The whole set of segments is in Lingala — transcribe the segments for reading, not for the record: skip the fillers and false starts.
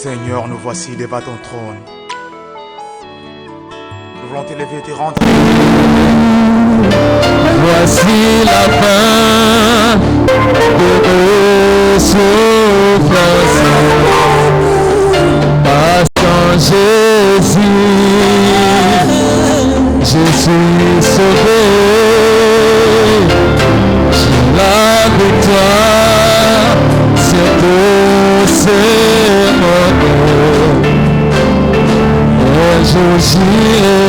Seigneur, nous voici devant ton trône. Nous voulons t'élever et te rendre. Voici la fin de nos souffrances. Par Jésus, je suis sauvé. J'ai la victoire, c'est tout, c'est mon Dieu. Et je j'irai,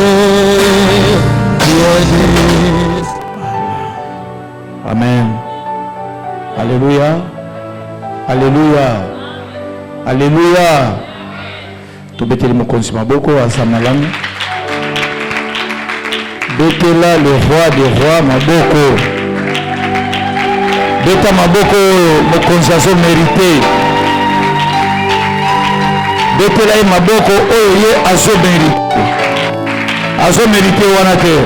Dieu dit. Amen. Alléluia. Alléluia. Alléluia. Tobeteli mokonzi maboko asamalam. Betela le roi des rois maboko. Beta maboko mokonzi azo mérité. Betela maboko oye azo mérité. Azo mérité wanate.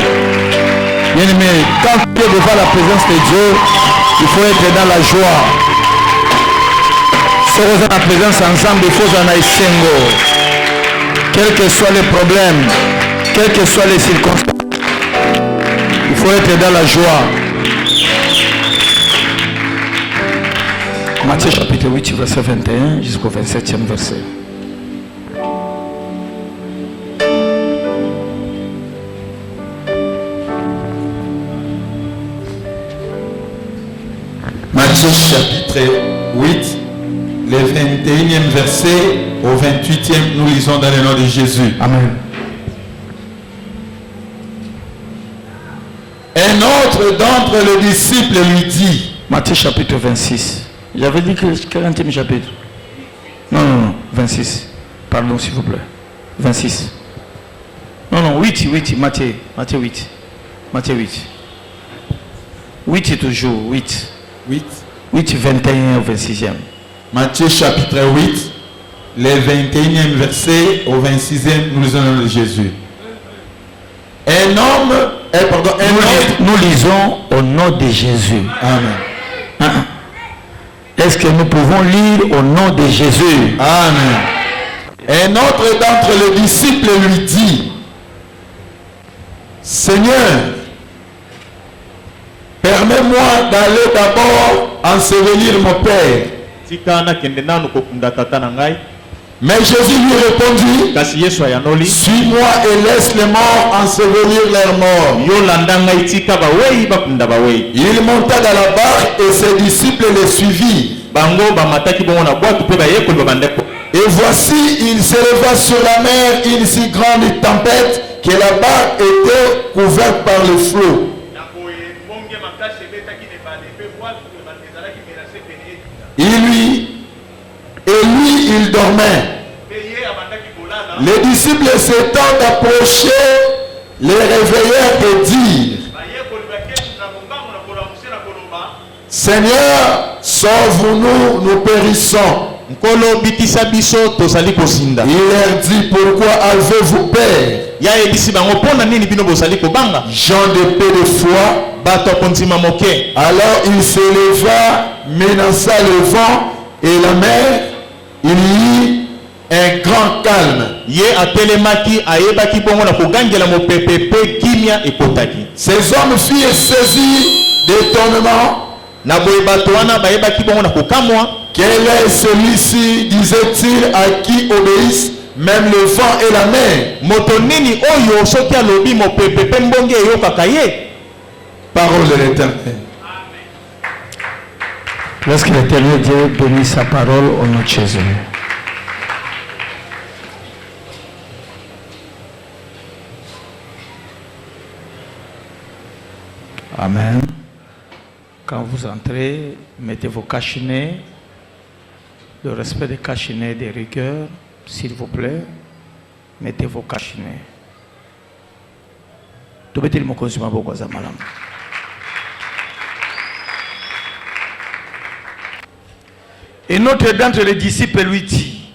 Bien-aimé, quand tu es devant la présence de Dieu, il faut être dans la joie. Si vous êtes dans la présence ensemble, il faut en aller single. Quels que soient les problèmes, quelles que soient les circonstances, il faut être dans la joie. Matthieu chapitre 8, verset 21 jusqu'au 27e verset. Matthieu chapitre 8, le 21e verset au 28e, nous lisons dans le nom de Jésus. Amen. Un autre d'entre les disciples lui dit. Matthieu chapitre 26. J'avais dit que le 40e chapitre. Non, 26. Pardon, s'il vous plaît. 26. Non, 8, Matthieu 8. Matthieu 8. 8 toujours, 8. 8, 21 au 26e. Matthieu chapitre 8, le 21e verset au 26e, nous lisons le nom de Jésus. Nous lisons au nom de Jésus. Amen. Est-ce que nous pouvons lire au nom de Jésus? Amen. Un autre d'entre les disciples lui dit, Seigneur, permets-moi d'aller d'abord ensevelir mon père. Mais Jésus lui répondit, suis-moi et laisse les morts ensevelir leurs morts. Il monta dans la barque et ses disciples le suivirent. Et voici, il s'éleva sur la mer une si grande tempête que la barque était couverte par le flot. Et lui, il dormait. Les disciples s'étant approchés, les réveillèrent et dirent, Seigneur, sauve-nous, nous périssons. Il leur dit, pourquoi avez-vous peur? Gens de peu de foi. Alors il s'éleva, menaça le vent et la mer. Il y eut un grand calme. Ces hommes furent saisis d'étonnement. Quel est celui-ci, disait-il, à qui obéissent même le vent et la mer? Parole de l'Éternel. Lorsque l'Éternel Dieu bénit sa parole au nom de Jésus. Amen. Quand vous entrez, mettez vos cachenets, le respect des cachenets, des rigueurs, s'il vous plaît, mettez vos cachenets. Et notre d'entre les disciples lui dit,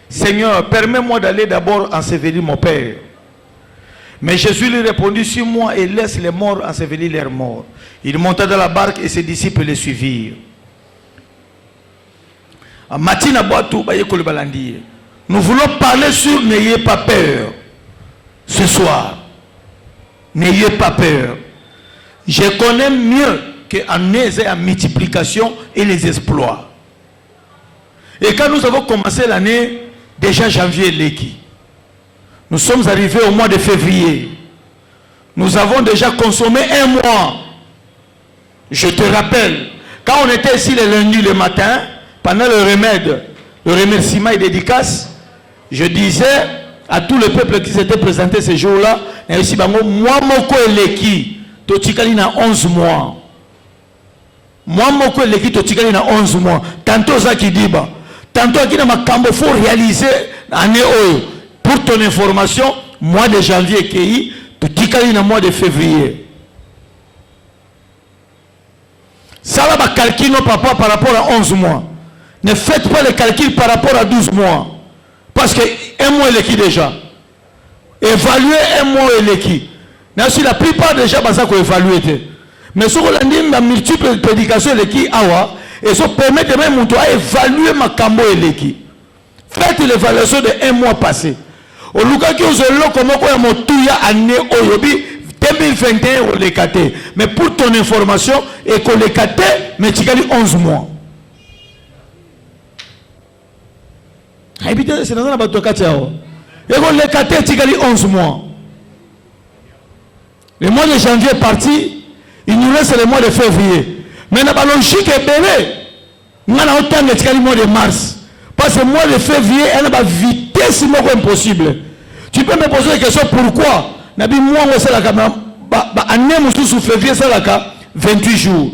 Seigneur, permets-moi d'aller d'abord ensevelir mon père. Mais Jésus lui répondit, suis-moi et laisse les morts ensevelir leurs morts. Il monta dans la barque et ses disciples le suivirent. Matina Boatou, Bayekole Balandi. Nous voulons parler sur n'ayez pas peur. Ce soir. N'ayez pas peur. Je connais mieux qu'en aise et en multiplication et les exploits. Et quand nous avons commencé l'année, déjà janvier l'équi. Nous sommes arrivés au mois de février. Nous avons déjà consommé un mois. Je te rappelle, quand on était ici le lundi le matin, pendant le remède, le remerciement et dédicace, je disais à tout le peuple qui s'était présenté ce jour-là, moi, moko eleki, totikali na 11 mois. Moi, moko eleki, totikali na 11 mois. Tantôt ça qui dit, tantôt qui n'a ma cambo, faut réaliser année oyo. Pour ton information, mois de janvier qui totikali na mois de février. Ça va calculer nos papas par rapport à 11 mois. Ne faites pas le calcul par rapport à 12 mois. Parce que un mois est qui déjà. Évaluer un mois est qui. La plupart déjà, ça qu'on évalue. Mais sur la multiple prédication est qui awa et ça permet de même à évaluer ma cambo est qui. Faites l'évaluation de un mois passé. Au Luka qui ose le comment quoi mon touya année oyobi 2021 on les caté. Mais pour ton information et qu'on les caté mais tu gagnes 11 mois. C'est dans la bateau Katiao. Et qu'on les caté tu gagnes 11 mois. Le mois de janvier est parti, il nous reste le mois de février. Mais la logique est belle. Nous avons autant de le mois de mars. Parce que le mois de février, elle a une vitesse impossible. Tu peux me poser la question pourquoi? Nabi moi c'est la caméra. Année sous février c'est la 28 jours.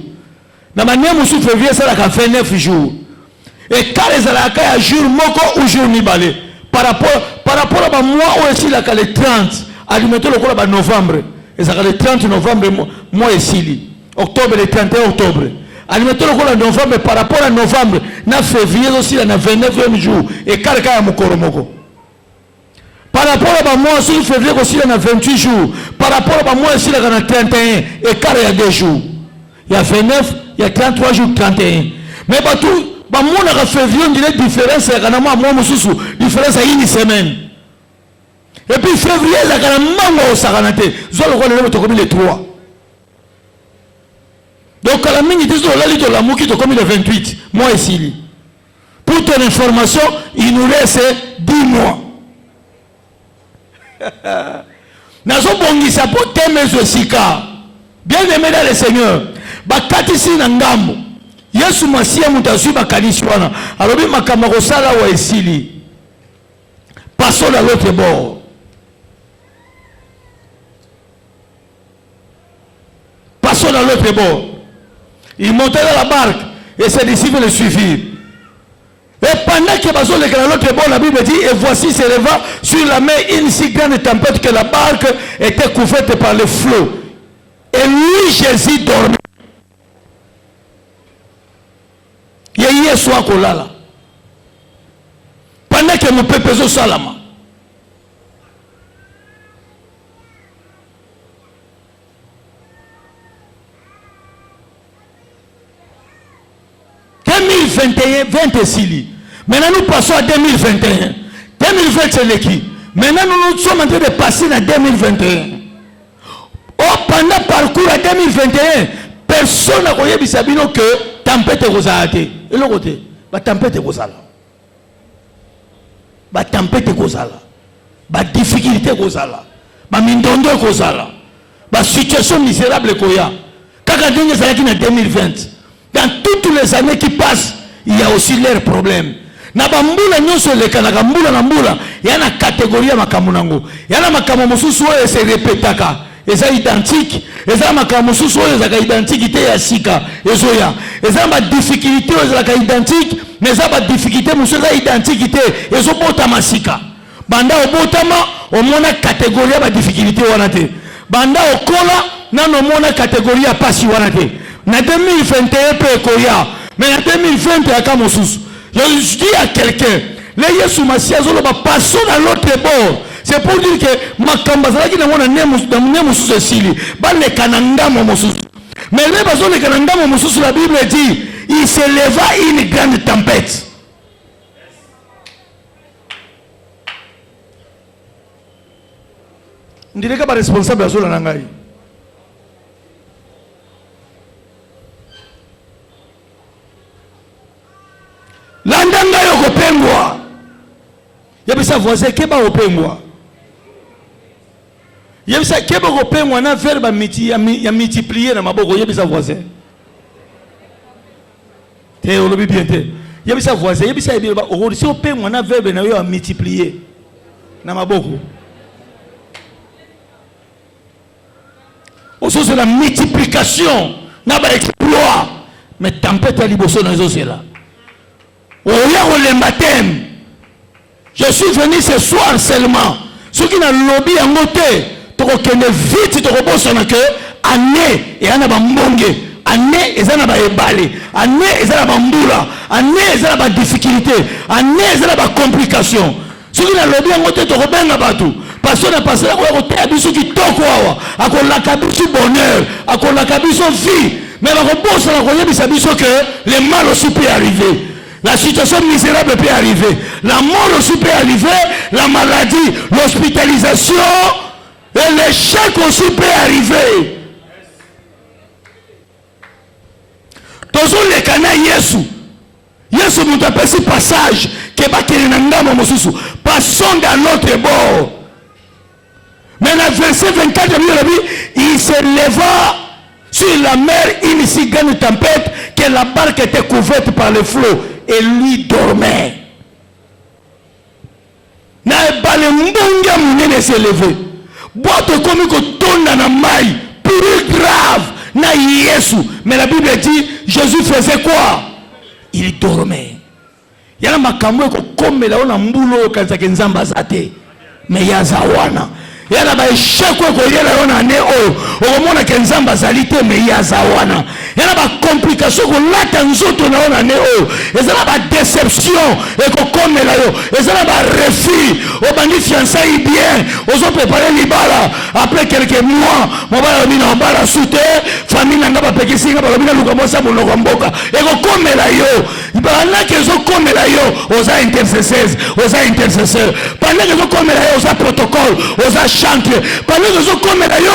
Dans l'année sous février c'est la 29 jours. Et quand les alaka à jour moko ou jour ni balé. Par rapport à moi aussi la le 30. Alimenter le cours novembre. Et ça le 30 novembre moi ici. Octobre le 31 octobre. Alimenter le cours novembre par rapport à novembre. Na février aussi la 29e jour. Et karaka ya mukoro moko. Par rapport à moi aussi février aussi la 28 jours. Par rapport à moi aussi la 31. Et car il y a 2 jours. Il y a 29, il y a 33 jours, 31. Mais tout. Bah moi on février on dirait différence à moi différence à une semaine. Et puis février la mango au saranate zolo ko le to comme les 3. Donc à la minute de la lito la mouki to comme le 28 mois ici. Pour ton information, il nous reste 10 mois. Nazo bongisa pour temezo sika. Bien aimé dans le Seigneur. Ba katisi na ngambo. Yesu Masia mutasu bakanisi wana alobi makambo kosala wa esili. Passons à l'autre bord. Passons à l'autre bord. Il montait dans la barque et ses disciples le suivirent. Et pendant que Bazo le à l'autre bord, la Bible dit et voici s'éleva sur la mer une si grande tempête que la barque était couverte par le flot. Et lui Jésus dormait. Yeye soit kolala. Pendant que mon peuple est salama. Maintenant nous passons à 2021. 2020 c'est l'équipe. Maintenant nous sommes en train de passer à 2021. Oh, pendant le parcours à 2021, personne n'a connu que tempête est rosée. Et le côté, la tempête est rosée. La tempête est rosée. La difficulté est rosée. La mindondo est rosée. La situation misérable est rosée. Quand on est en 2020, dans toutes les années qui passent, il y a aussi leurs problèmes. Na bambula nyonso leka na kambula na mbula yana catégorie makamunango yana makamu mususu oyo se répétaka eza identique eza makamu mususu oyo eza identique ya sika ezoya eza ma difficulté oyo eza identique mais eza ba difficulté mususu eza identique ezo bota masika banda obotama omona catégorie ba difficulté wana te banda okola nano mona catégorie ya pasi wana te na 2021 pe koya mais na 2020 aka mususu. Je dis à quelqu'un, les Yesu Masia Zolo passons à l'autre bord. C'est pour dire que ma kambazala qui n'a pas de sous sili, ba le kananga mosusu. Mais les bazos le kananga mosusu la Bible dit, il s'éleva une grande tempête. Ndileka ba responsable azola na ngai. Landanga yo kopengwa. Yebisa voisin keba opengwa. Yebisa keba kopengwa na verbe ya multiplier na maboko yebisa voisin. Te olobi bien te. Yebisa voisin yebisa yebisa si opengwa na verbe na yo ya multiplier na maboko. C'est la multiplication, n'a pas exploit, mais tempête à liboso dans les océans. Au lieu de baptême, je suis venu ce soir seulement. Ceux qui n'ont lobby en côté, tu reconnais vite, tu rebosses en que année et en a bambonge, année et en a baébale, année et en a bamboula, année et en a difficulté, année et en a complication. Ceux qui n'ont lobby en côté, tu rebelles bateau. Parce qu'on a passé la côté à biso qui toko à qu'on la cabiso bonheur, à qu'on la cabiso vie. Mais la réponse à la côté biso que le mal aussi peut arriver. La situation misérable peut arriver. La mort aussi peut arriver. La maladie, l'hospitalisation et l'échec aussi peut arriver. Toujours les canaux Yesu. Yesu nous appelle ce passage que passons dans l'autre bord. Mais dans le verset 24, il se leva sur la mer une si grande tempête que la barque était couverte par le flot et lui dormait. Na ebale mbonga munene s'est levé. Boito comme que tonda na mai, plus grave na Yesu. Mais la Bible dit Jésus faisait quoi? Il dormait. Yana makambo ko komela ona mbulo kanzake nzamba zate. Mais yazawana. Yana ba échec ko yela ona ne o mona kenzamba zalite me yazawana. Yana ba complication ko lata nzoto na ona ne o. Ezala ba déception et ko komela yo. Ezala ba refus. O bandi fiançailles bien. Ozo préparer libala après quelques mois. Mobala bina bala soute famille nga ba pekisinga ba bina luka mosa monoko mboka. E ko komela yo. Bana ke zo komela yo. Oza intercesseurs, oza intercesseurs. Bana ke zo komela yo oza protocole, oza chante. Pendant que je comme là yo,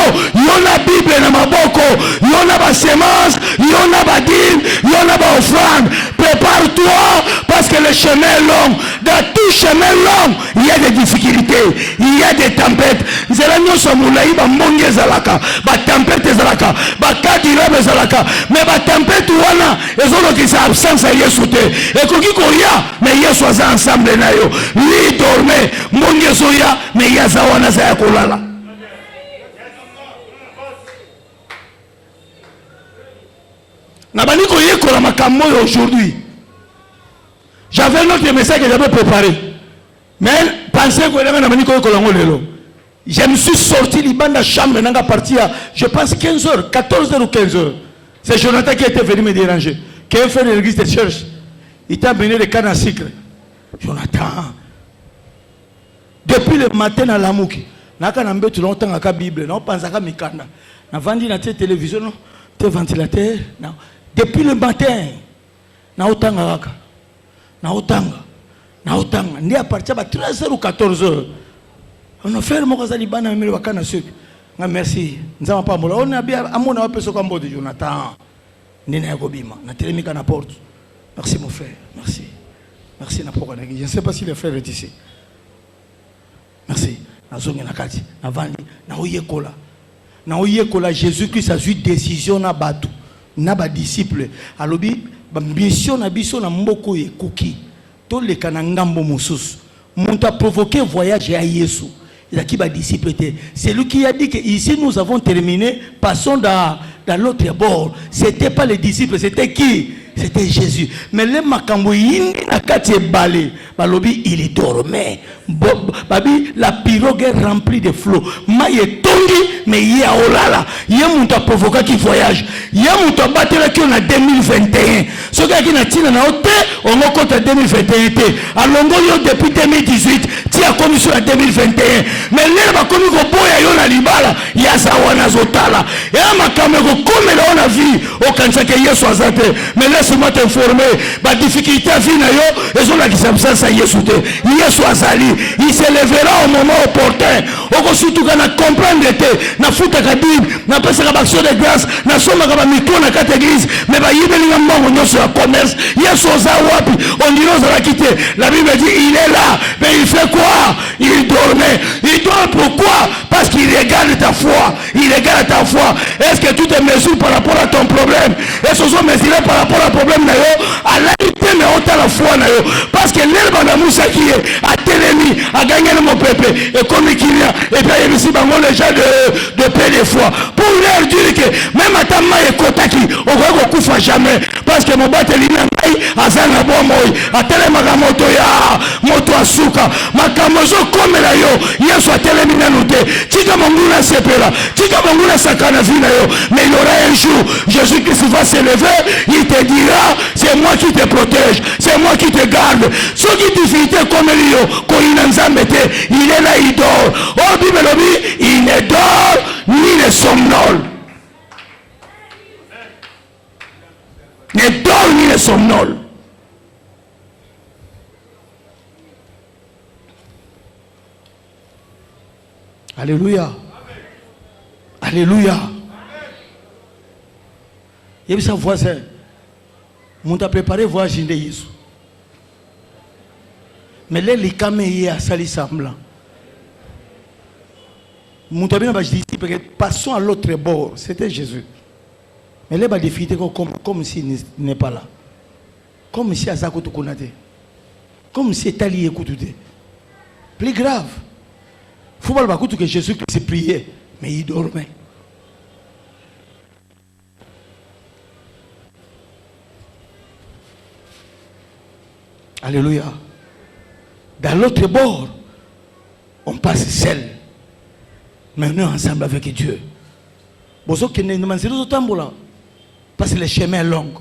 la Bible na maboko, yo na ba semence, yo na ba dîme, yo na ba offrande. Prépare-toi parce que le chemin est long. Dans tout chemin long, il y a des difficultés, il y a des tempêtes. Zela nyoso mulai ba monge zalaka, ba tempête zalaka, ba kadira zalaka, mais ba tempête wana ezolo ki sa absence à Yesu te. Et ko ki ko ya, mais Yesu aza ensemble na yo. Lui dormait, monge soya, mais yaza wana za yakolala. Aujourd'hui, j'avais un autre message que j'avais préparé. Mais pensez que je me suis sorti du banc de la chambre, je pense 15h, 14h ou 15h. C'est Jonathan qui était venu me déranger. Qui a fait l'église de church. Il t'a amené des cannes à sucre. Jonathan. Depuis le matin à la mouki, naka na mbetu longtemps à la Bible, non pense à mikanda. Na vandi na télévision, te ventilateur, non. Depuis le matin, na otanga waka, na otanga, ni à partir de 13h ou 14h. On a fait le mot libana mais wakana suk. Merci. Nzama pa mola. On a bien amona wapeso kambo de Jonathan. Nina yakobima. Na telemika na porte. Merci mon frère. Merci. Merci na poko na. Je ne sais pas si le frère est ici. Merci. Na zongi na kati, na vandi, na oyekola. Na oyekola Jésus-Christ a eu décision na batu. Na ba disciple alobi ba mission na biso na mboko ekoki to le kana ngambo mosusu monta a provoqué voyage à Yesu il a qui ba disciple était c'est lui qui a dit que ici nous avons terminé passons dans l'autre bord c'était pas les disciples c'était qui c'était Jésus mais le makambo yindi na kati balé balobi il dormait babi la pirogue est remplie de flots maye tongi mais il y a olala. Il y a mon ta provoqué qui voyage. Il y a mon ta battu là qui on a 2021. Ce gars qui n'a tina na hôtel, on a compte 2021. À Longoyo depuis 2018, tu as commis sur la 2021. Mais là, va commis au boya yo na libala, il y a ça wana zotala. Et à ma caméra, comme là on a vu, au cancer que Yesu a zate. Mais laisse-moi t'informer, la difficulté à vie na yo, et on a dit ça Yesu te. Yesu a zali, il se lèvera au moment opportun. Au surtout qu'on a comprendre te, na futa ka Bible, na pesa ka action de grâce, na soma ka micro na quatre église, mais ba yibeli na mbango nyo sur la commerce. Yesu oza wapi, on dit on va quitter. La Bible dit il est là, mais il fait quoi? Il dormait. Il dort pourquoi? Parce qu'il regarde ta foi. Il regarde ta foi. Est-ce que tout est mesuré par rapport à ton problème? Est-ce que sont mesurés par rapport au problème na yo? À la mais on a la foi na yo. Parce que l'herbe de Moussa qui est à Télémi, a gagné mon peuple. Et comme il y a, et puis il y a ici les gens de paix de foi. Pour leur dire que même à ta main et Kotaki, on va couper jamais. Parce que mon bâtiment a zana bon moi. A Téléma moto ya, moto asuka. Ma kamozo comme la yo, hier soit Télémi na noté. Tika monguna sepela, tika monguna sakana vina yo. Mais il y aura un jour, Jésus-Christ va se lever, il te dira, c'est moi qui te protège. C'est moi qui te garde. Ceux qui difficulté comme lui, il est là, il dort. Oh, Bible, il ne dort ni ne somnole. Ne dort ni ne somnole. Alléluia. Alléluia. Il y a sa voisin. Mon t'a préparé voyage de Jésus. Mais là, les caméras sali semblant. Mon t'a bien dit parce que passons à l'autre bord. C'était Jésus. Mais là, il va défier comme s'il n'est pas là. Comme si Azako te connaissait. Comme si Tali écoutait. Plus grave. Il faut pas que Jésus s'est prié, mais il dormait. Alléluia. Dans l'autre bord, on passe seul. Mais on est ensemble avec Dieu. Parce que le chemin est long.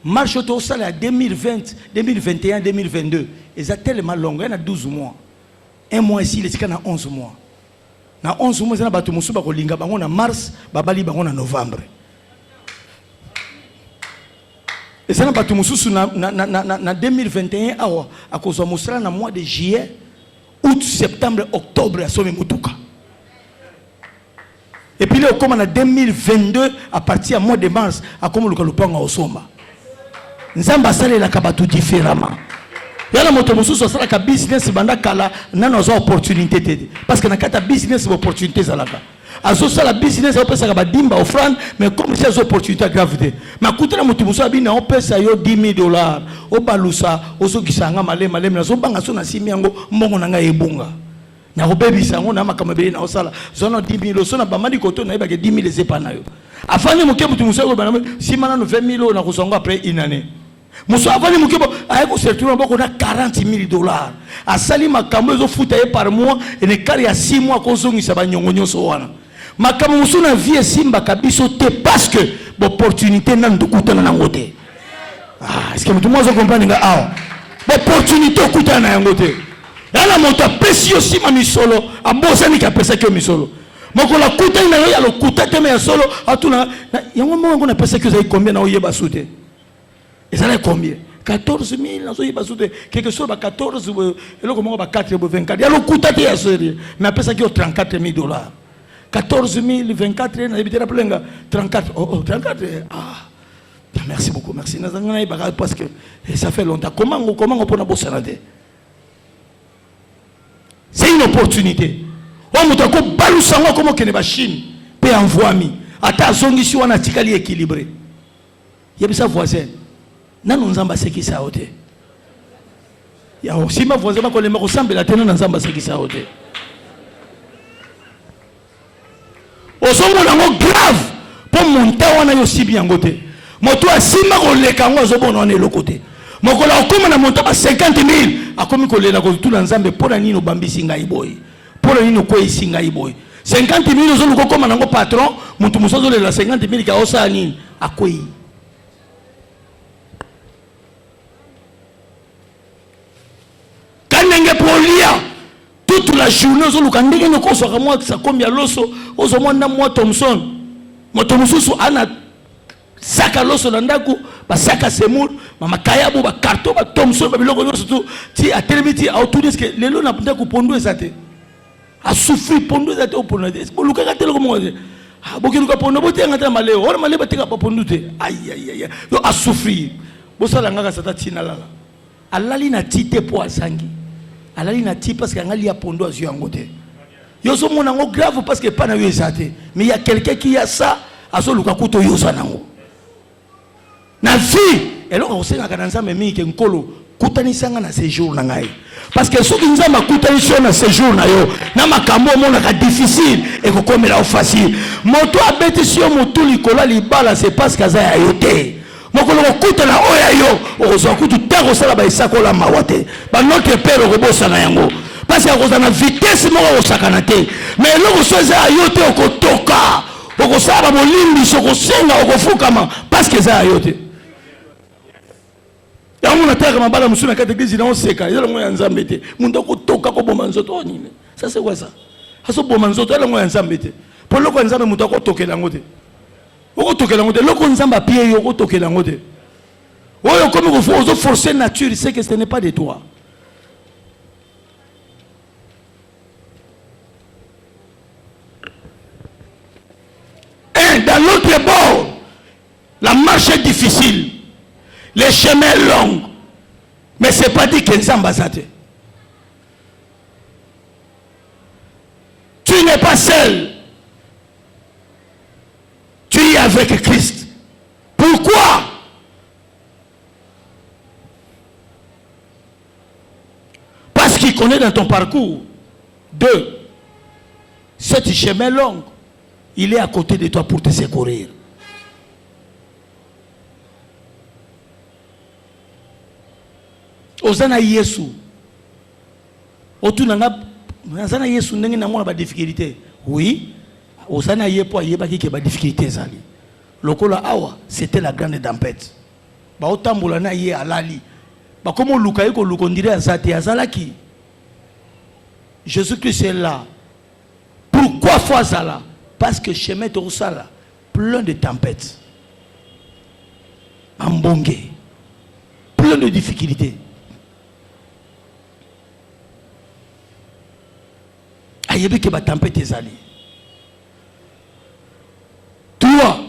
Marche au sol à 2020, 2021, 2022. Et c'est tellement long. Il y a 12 mois. Un mois ici, il y a 11 mois. Dans 11 mois, il y a en mars, il y a en novembre. Et ça n'a pas tout en 2021 à cause de dans le mois de juillet, août, septembre, octobre à Somme Mutuka. Et puis là, comme en 2022, à partir du mois de mars, à comme le Kalupanga au Somba. Nous avons fait la tout différemment. Il y a des gens qui ont business, ils ont opportunité. Parce que dans le business, il y a opportunité. Azosa la business on peut ça ba dimba offrande mais comme c'est une opportunité grave mais kutana mutu muso abina on peut ça yo $10,000 o balusa oso kisanga malema na so banga so na simi yango mbongo na nga ebunga na obebisa ngo na makamabeli na osala zono $10,000 so na bamadi koto na ibake $10,000 zepa na yo afanye muke mutu muso ko bana simana no $20,000 na kusonga après une année muso afanye muke bo ayeko certificat bako na $40,000 asali makambo zo futa ye par mois et ne kari ya 6 mois ko zongisa ba nyongonyo so wana makamusu na vie simba kabiso te parce que l'opportunité n'a pas na ngote. Ah, est-ce que tout le monde comprend nga ah? L'opportunité kuta na ngote. Yana monta pesi aussi ma misolo, abosa ni ka pesa ke misolo. Moko la kuta na yo ya lo kuta te me solo, atuna yango mongo na pesa ke za combien na oyeba soute. Et ça là combien? 14,000 na so yeba soute. Quelque chose ba 14 et lo comment ba 4 24. Ya lo kuta te ya sérieux. Mais pesa ke $34,000. 14,000, 24, 34. Oh, 34. Ah, merci beaucoup, merci. Parce que ça fait longtemps. Comment on peut bosser là? C'est une opportunité. On m'a dit que comment que les Chine peut envoyer mi. Ata zongi si on a tikali équilibré. Il y a ça voisin. Nan nous amba seki sa hote. Ya aussi ma voisin ko le me ressemble la tena nan amba seki sa hote. Osongo nango grave pour monter wana yo sibi yango te moto asima ko leka ngo zobona on le côté mokola okoma na monta ba 50,000 akomi ko lela ko tula nzambe pona nini obambisi ngai boy pour le nino quoi ici ngaïboy 50 000 nous allons comme un patron mon tout le monde la 50 000 qui a aussi ani à quoi quand n'engage pour lire toute la journée nous allons quand n'engage nous consommer moi ça combien l'osso aux hommes n'a moi Thomson ana saka loso nandaku ba saka semoul mama kayabu ba carton ba Thomson ba biloko nyonso tout ti a telemiti a autour de ce que lelo na punda ku pondo ezate a souffrir pondo ezate o pondo est luka ka telo ko ah boki luka pondo bote ngata maleo ora maleo bateka pa pondo te aïe yo a souffrir bosala ngaka sata tina lala alali na tite po asangi alali na ti parce que ngali ya pondo azu yango te yo so mona ngo grave parce que pas na yo ezate mais il y a quelqu'un qui a ça aso luka kuto yo sanango na vie et là on sait que dans mais mi ke nkolo kutanisanga na séjour na ngai parce que ceux qui nous ont kutanisanga na séjour na yo na makambo mona ka difficile et ko komela au facile moto abetisi yo moto likola libala c'est parce que za ya yote mokolo ko kutana oya yo ozo kutu tero sala ba isakola mawate ba notre père ko bosana yango parce que ozo na vitesse moko osakana te mais loko soza yote okotoka okosaba molimbi sokosenga okofukama parce que za yote ya muna teka mabala musuna kati église na oseka yala ngoya nzambe te mundo ko toka ko bomba nzoto nini ça c'est quoi ça aso bomba nzoto yala ngoya nzambe te po loko nzambe mundo ko tokela ngote oko tokela ngote loko nzambe pied yo ko tokela ngote oyo comme ko faut forcer nature c'est que ce n'est pas de toi dans l'autre bord la marche est difficile. Les chemins longs, mais ce n'est pas dit que Nzambazate. Tu n'es pas seul. Tu es avec Christ. Pourquoi? Parce qu'il connaît dans ton parcours. 2. Ce chemin long, il est à côté de toi pour te secourir. Ozana Yesu otunanga ozana Yesu ndenge na mona ba difficulté oui ozana yepo yebaki ke ba difficulté zali lokola awa c'était la grande tempête ba otambola na ye alali ba komo luka yiko lukondire azate azalaki Jésus-Christ est là. Pourquoi faut ça là? Parce que chemin de Roussala plein de tempêtes ambongé plein de difficultés. Ayebi ke ba tempête ezali. Toi,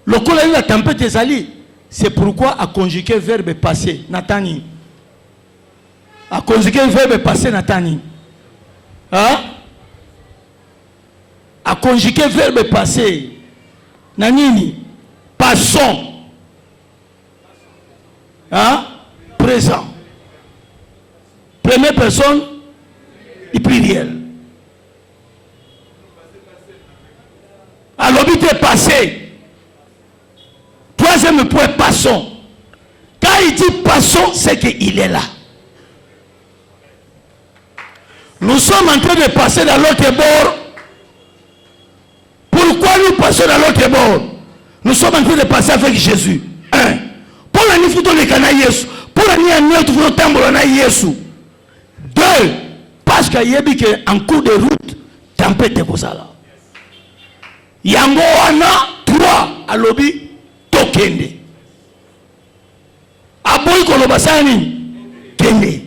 le kola la tempête ezali, c'est pourquoi a conjugué verbe passé natani. A conjugué verbe passé natani. Hein? A conjugué verbe passé nanini passons. Hein? Présent. Première personne du pluriel. Alors, il est passé. Troisième point, passons. Quand il dit passons, c'est qu'il est là. Nous sommes en train de passer dans l'autre bord. Pourquoi nous passons dans l'autre bord? Nous sommes en train de passer avec Jésus. 1. Pour la nifuto de Kana Yesu. Pour la Yesu. 2. Parce qu'il y a en cours de route, tempête est comme ça là. Yango wana 3 alobi tokende aboyi koloba sani kende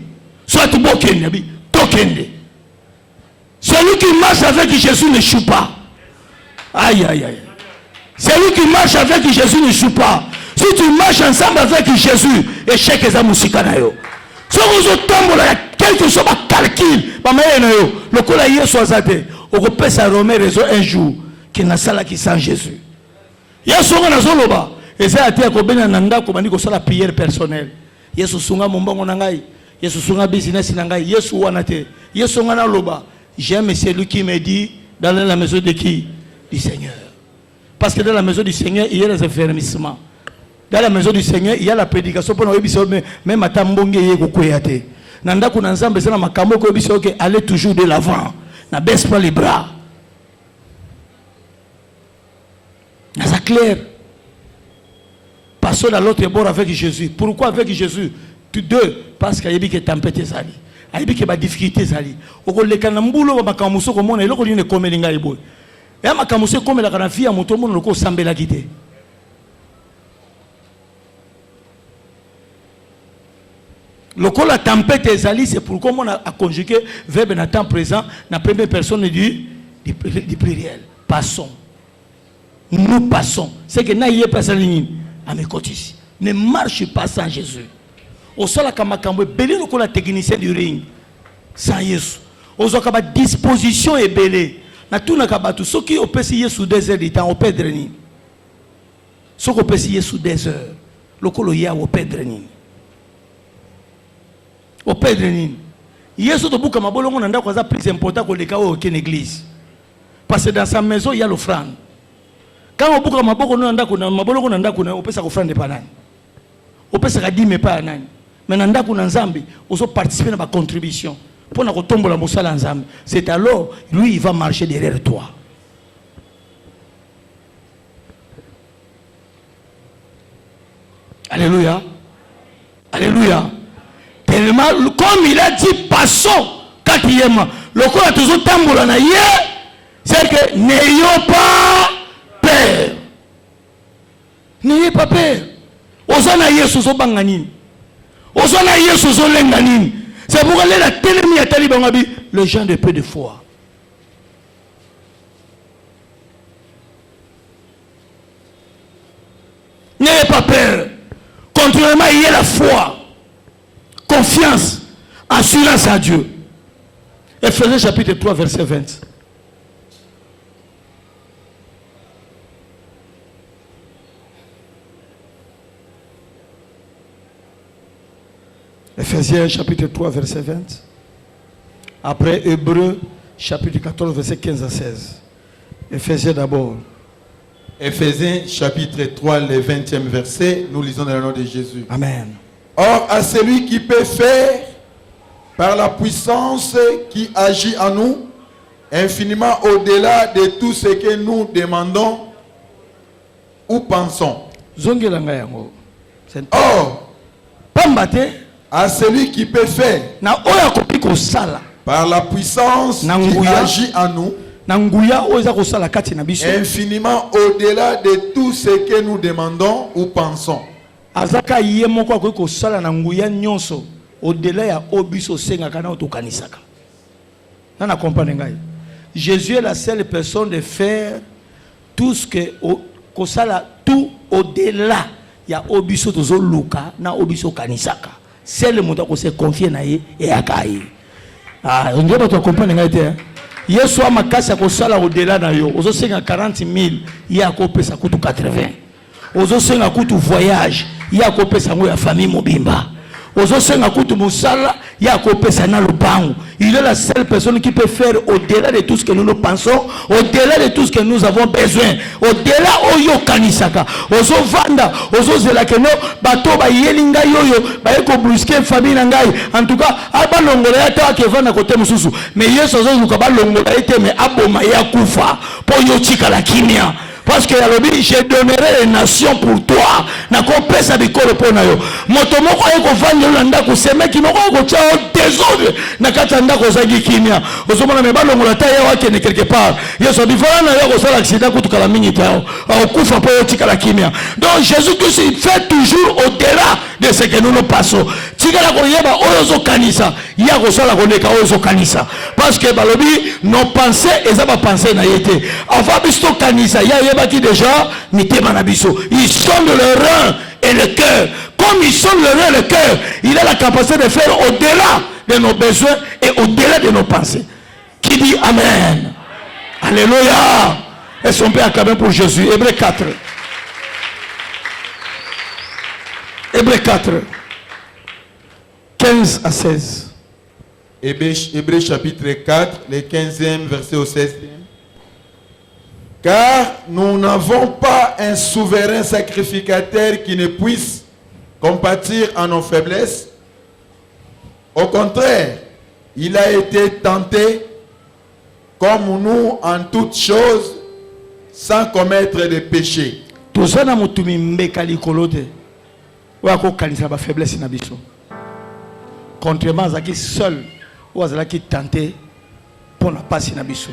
soit bo kende bi tokende. Celui qui marche avec Jésus ne choue pas. Aïe aïe aïe. Celui qui marche avec Jésus ne choue pas. Si tu marches ensemble avec Jésus, échec est à musikanayo. Si vous tombe quelque chose à calcul, ba mayena yo lokola Yesu azate okopesa Romain réseau un jour qui n'a sala qui sans Jésus. Yesu ngana zoloba eza ate ko bena nanda ko bandi ko sala prière personnelle. Yesu sunga mombongo na ngai, Yesu sunga business na ngai, Yesu wana te. Yesu ngana loba, j'aime celui qui me dit dans la maison de qui? Du Seigneur. Parce que dans la maison du Seigneur, il y a les affermissements. Dans la maison du Seigneur, il y a la prédication pour nous même à tambonge yeko koyate. Nanda ko nzambe sala makambo ko biso ke aller toujours de l'avant. ne baisse pas les bras. C'est clair. Passons à l'autre bord avec Jésus. Pourquoi avec Jésus? Deux, parce qu'il y a des tempêtes. Il y a des difficultés. Il y a des la tempête ezali, c'est pourquoi on a conjugué verbe dans temps présent, la première personne du pluriel. Passons. Nous passons. C'est que n'ayez pas ça à mes côtés. Ne marche pas sans Jésus. Au sol, belé le technicien du ring. Sans Jésus. Au sol, la disposition est belée. Na tout na kabatu. Ce qui opère si sous 2 heures de temps, on perd rien. Ce qui opère si sous 2 heures, le colo ya on perd rien. Au père de Nini. Yesu to buka mabolongo nanda kwa za plus important que les cas au église. Parce que dans sa maison il y a l'offrande. Quand on buka maboko nanda kuna mabolongo nanda kuna opesa offrande pa nani. Opesa ka dime pa nani. Mais nanda kuna nzambi oso participer na ba contribution pour na kotombola mosala nzambi. C'est alors lui il va marcher derrière toi. Alléluia. Alléluia. Tellement, comme il a dit, passons, quatrièmement, le corps a toujours tambouré, c'est que n'ayons pas peur. N'ayez pas peur. Osana Yesu so banganini. Osana Yesu so lenganini. C'est pourquoi la télémie a tali bangabi, les gens de peu de foi. N'ayez pas peur. Contrairement, il y a la foi. Confiance, assurance à Dieu. Ephésiens chapitre 3, verset 20. Ephésiens chapitre 3, verset 20. Après Hébreux chapitre 14, verset 15 à 16. Ephésiens d'abord. Ephésiens chapitre 3, le 20e verset. Nous lisons dans le nom de Jésus. Amen. Or, à celui qui peut faire, par la puissance qui agit en nous, infiniment au-delà de tout ce que nous demandons ou pensons. Or, à celui qui peut faire, par la puissance qui agit en nous, infiniment au-delà de tout ce que nous demandons ou pensons. Azaka yemoko ko sala na nguya nyonso au-delà ya obiso senga kana otokanisaka. Nana comprendre ngai. Jésus est la seule personne de faire tout ce que ko sala tout au-delà ya obiso tozo luka na obiso kanisaka. C'est le monde ko se confier na ye et akai. Ah, on doit pas comprendre ngai te. Yesu amakasa ko sala au-delà na yo. Ozo senga 40,000 ya ko pesa kutu 80. Ozo senga kutu voyage ya ko pesa ngo ya famille mobimba. Ozo senga kutu musala ya ko pesa na lupango. Il est la seule personne qui peut faire au-delà de tout ce que nous pensons, au-delà de tout ce que nous avons besoin, au-delà oyo kanisaka. Ozo vanda, ozo zela que no bato ba yelinga yoyo ba eko brusquer famille na ngai. En tout cas, aba longola ya ta ke vanda côté mususu. Mais yeso ozo luka ba longola ete me aboma ya kufa po yo chika la kimia. Parce que je donnerai les nations pour toi. Na ko pesa bikolo pona yo. Moto moko eko vanda landa ko sema ki moko ko chao désordre na kata ndako zagi kimia. Ozomona me balongola ta ya wake ne quelque part. Yeso bifana na yo ko sala accident ko tukala mingi tao. Au kufa po yo tikala kimia. Donc Jésus Christ il fait toujours au-delà de ce que nous passons. Tikala ko yeba oyo kanisa, ya ko sala ko neka oyo kanisa. Parce que balobi nos pensées et ça va penser na yete. Enfin bisto kanisa ya qui déjà ils sondent le rein et le cœur. Comme ils sondent le rein et le cœur, il a la capacité de faire au-delà de nos besoins et au-delà de nos pensées. Qui dit Amen? Alléluia. Est-ce qu'on peut acclamer pour Jésus? Hébreux 4. Hébreux 4. 15 à 16. Hébreux chapitre 4, le 15e verset au 16e. Car nous n'avons pas un souverain sacrificateur qui ne puisse compatir à nos faiblesses. Au contraire, il a été tenté, comme nous en toutes choses, sans commettre de péché. Tozana mutumi mbeka likolo te. Wako kanisa ba faiblesse na biso. Contrairement à qui seul ou à qui tenté pour na passer na biso.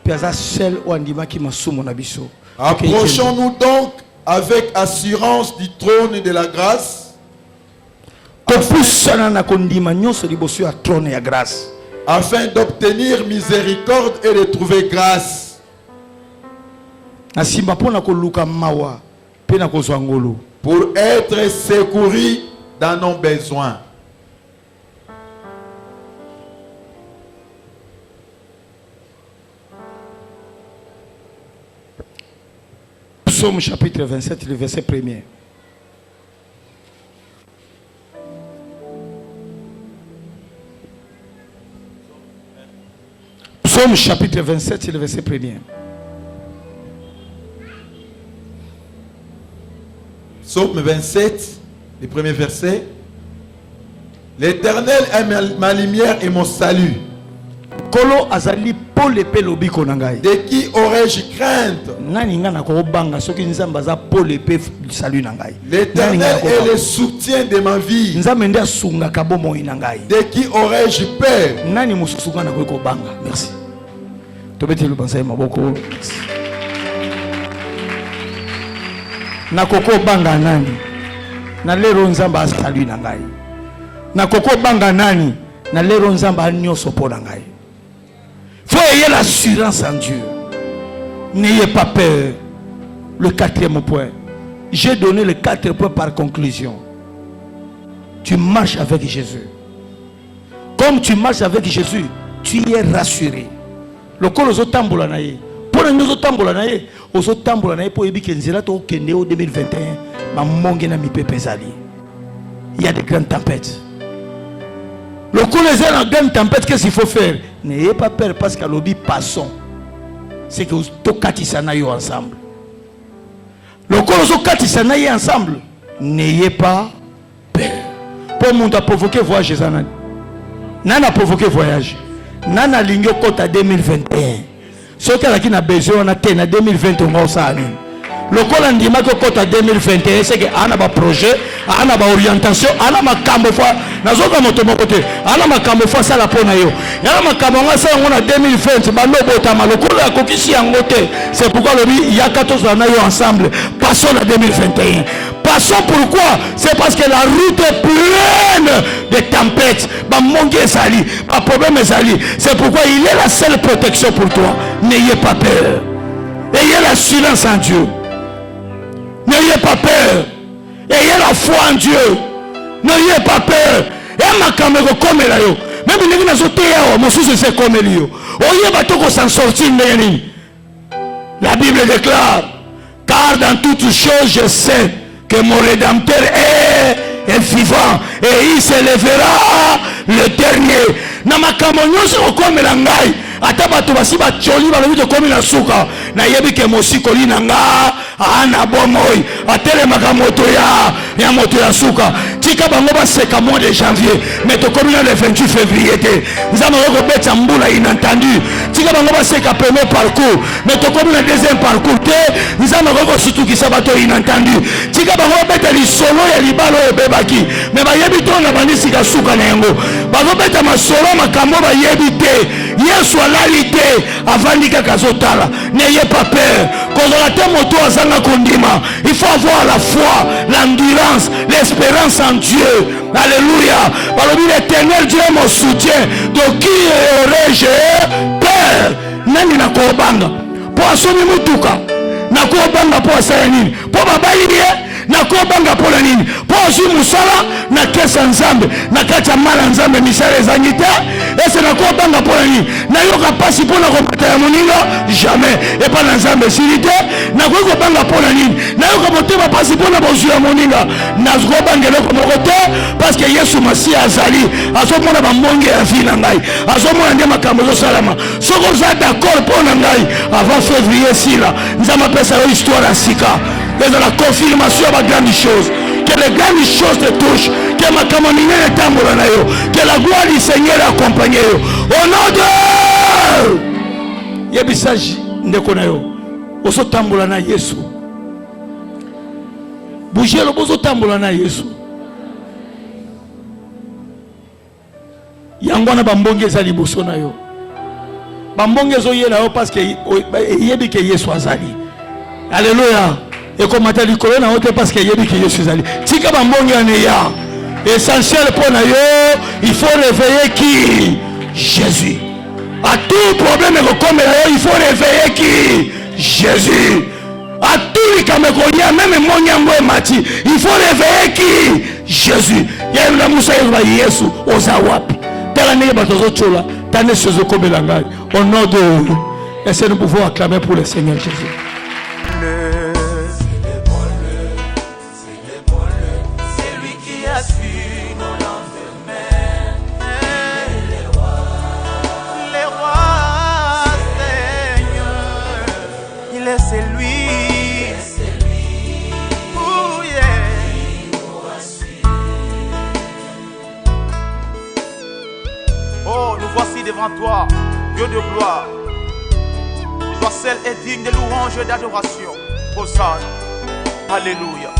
Puis à seul ou andima qui masumo na biso. Approchons-nous donc avec assurance du trône de la grâce. Afin d'obtenir miséricorde et de trouver grâce. Pour être secouru dans nos besoins. Psaume chapitre 27, le verset 1er. Psaume chapitre 27, le verset 1er. Psaume 27, le premier verset. L'Éternel est ma lumière et mon salut. Kolo azali pole pe lobiko nangai. De qui aurais-je crainte? Nani ngana ko banga soki nzamba za pole pe salut nangai. L'Éternel est le soutien de ma vie. Nzambe ndia sunga kabomo inangai. De qui aurais-je peur? Nani mususunga na ko banga. Merci. Tobeti lu bansa maboko. Na koko banga nani? Na lero nzamba salut nangai. Na koko banga nani? Na lero nzamba nyoso po nangai. Faut ayez l'assurance en Dieu. N'ayez pas peur. Le quatrième point. J'ai donné les 4 points par conclusion. Tu marches avec Jésus. Comme tu marches avec Jésus, tu es rassuré. Le col aux tambola naïe. Pour nous tambola naïe, aux tambola naïe pour ébiquer nzela to kende au 2021. Ma mongena mi pepezali. Il y a des grandes tempêtes. Le coup les ailes en grande tempête, qu'est-ce qu'il faut faire? N'ayez pas peur parce qu'à l'obi passons. C'est que vous tokati ensemble. Le coup les tokati ensemble. N'ayez pas peur. Pour monde a provoqué voyage. Nana a provoqué voyage. Nana lingyo kota 2021. Ce qui a besoin on a 2020 on va ça. Le col en dit que côté 2021 c'est que on a un projet, on a une orientation, on a un cambo fois, na zoka moto côté, on a un cambo fois ça la pona yo. Ya na cambo nga ça on a 2020, ba lobo tama le col a kokisi en côté. C'est pourquoi le il y a 14 ans yo ensemble. Passons à 2021. Passons pourquoi? C'est parce que la route est pleine de tempêtes, ba mongue sali, ba problème sali. C'est pourquoi il est la seule protection pour toi. N'ayez pas peur. Ayez l'assurance en Dieu. N'ayez pas peur. Ayez la foi en Dieu. N'ayez pas peur. Et ma caméra comme là yo. Même les gens sont théâtres, mon souci c'est comme lui. Oyez bateau qu'on s'en sortit. La Bible déclare, car dans toutes choses je sais que mon Rédempteur est vivant et il se lèvera le dernier. Na makamonyo se comme la ngai. Ata bato basi ba choli ba lobi to komi na suka na yebi ke mosikoli na nga ana bomoi atele makamoto ya moto ya suka tika bango ba seka mois de janvier mais to komi na le 28 février te nzama yoko beta mbula inentendu tika bango ba seka premier parcours mais to komi na deuxième parcours te nzama yoko situkisa bato inentendu tika bango beta lisolo ya libalo ebebaki mais ba yebi to na bandisi ka suka na yango bago beta masolo makambo ba yebi te Yesu alalité avant de kazotala. N'ayez pas peur. Quand on a tes motos à Zanga Kondima, il faut avoir la foi, l'endurance, l'espérance en Dieu. Alléluia. Par l'Éternel Dieu est mon soutien. Donc qui aurais-je peur? Nani na kobanga. Pour assomi mutuka. Na kobanga pour asayanini. Pour babaye. Na kobanga pour la nini. Pour assomi musala. Na kesa nzambe. Na kacha mala nzambe misale zanita. Et c'est na kobanga pour la nini. Na yoka pasi pour la komata ya moninga. Jamais. Et pas na nzambe silite. Na kobanga pour la nini. Na yoka motema pasi pour la bozu ya moninga. Na kobanga loko mokote. Parce que Yesu Masi azali. Azomona ba monge ya vina ngai. Azomona ndema kamozo salama. Soko za d'accord pour na ngai. Avant février si là. Nzama pesa yo histoire à sika. Mais dans la confirmation de la grande chose. Que les grandes choses te touchent. Que ma camonine est tambouranayo. Que la gloire du Seigneur accompagne. Au nom de Yebisaji ndeko na yo. Oso tambola na Yesu. Bougez bozo tambola na Yesu. Yangwana bambonge za liboso na yo. Bambonge zo yela yo parce que yebi ke Yesu azali. Alléluia. Et comme matin du colonne na ote parce que yebi ke Yesu azali. Tika bambonge ane ya. Essentiel pour na yo, il faut réveiller qui? Jésus. À tout problème comme il faut réveiller qui? Jésus. À tout les camérouniens, même mon yango et mati, il faut réveiller qui? Jésus. Il y a une moussa Yesu ozawapi. Telle batozo chola, tane sozo kobelangai. Au nom de et c'est nous pouvons acclamer pour le Seigneur Jésus. C'est lui qui a su nos lendemains. Les rois, Seigneur, il est celui. Oh yeah. Oh, nous voici devant toi, Dieu de gloire. Toi seul est digne de louange et d'adoration. Hosanna. Alléluia.